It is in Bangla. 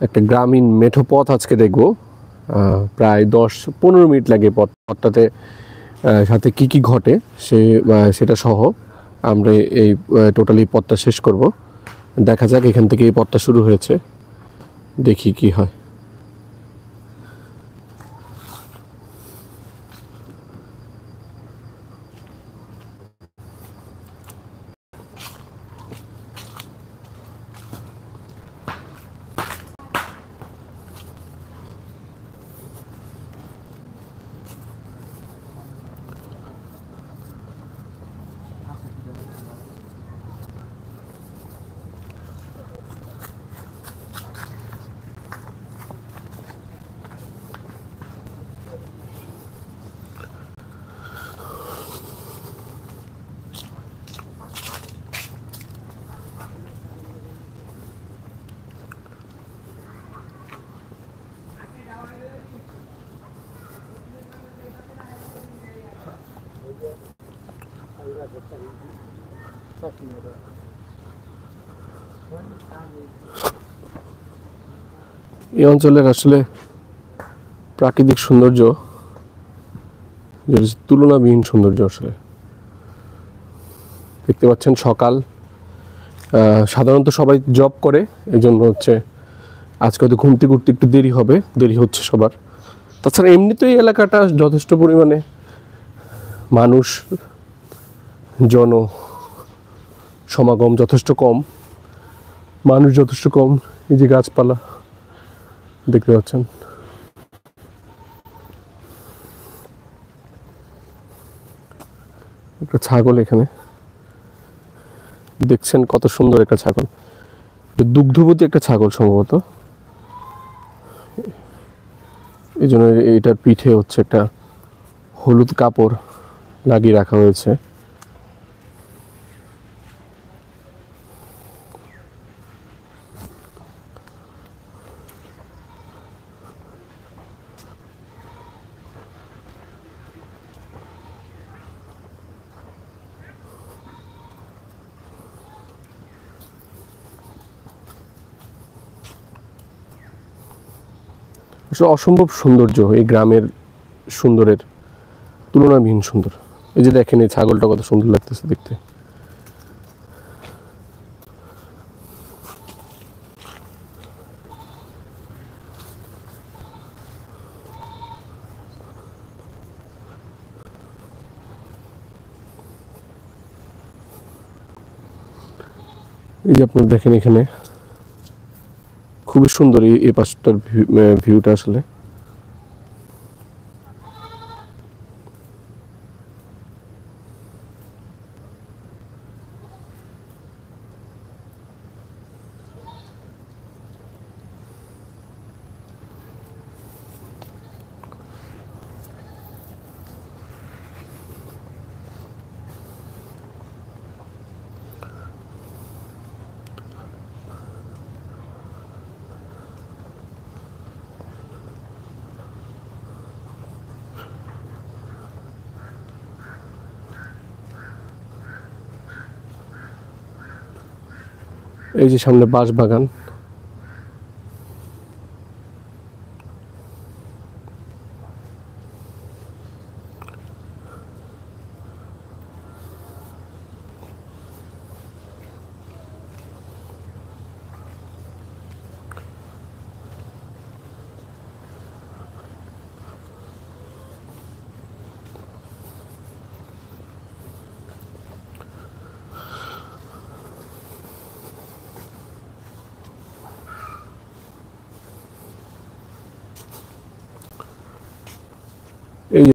একটা গ্রামীণ মেঠো পথ আজকে দেখব। প্রায় 10-15 মিনিট লাগে পথটাতে। সাথে কি কি ঘটে সেটা সহ আমরা এই টোটালি পথটা শেষ করব। দেখা যাক, এখান থেকে এই পথটা শুরু হয়েছে, দেখি কি হয়। এই অঞ্চলের আসলে প্রাকৃতিক সৌন্দর্য তুলনাবিহীন সৌন্দর্য। আসলে দেখতে পাচ্ছেন সকাল, সাধারণত সবাই জব করে, এই জন্য হচ্ছে আজকে হয়তো ঘুম থেকে উঠতে একটু দেরি হচ্ছে সবার। তাছাড়া এমনিতে এই এলাকাটা যথেষ্ট পরিমাণে মানুষ জন সমাগম যথেষ্ট কম, মানুষ যথেষ্ট কম। এই যে গাছপালা দেখতে পাচ্ছেন, একটা ছাগল এখানে দেখছেন, কত সুন্দর একটা ছাগল, দুগ্ধবতী একটা ছাগল সম্ভবত। এই জন্য এইটার পিঠে হচ্ছে একটা হলুদ কাপড় লাগিয়ে রাখা হয়েছে। আসলে অসম্ভব সৌন্দর্য এই গ্রামের, সুন্দরের তুলনাবিহীন সুন্দর। এই যে দেখেন, এই ছাগলটা কত সুন্দর লাগতেছে দেখতে। এই যে আপনারা দেখেন, এখানে খুবই সুন্দর এই পাশটার ভিউটা আসলে। এই যে সামনে বাঁশ বাগান।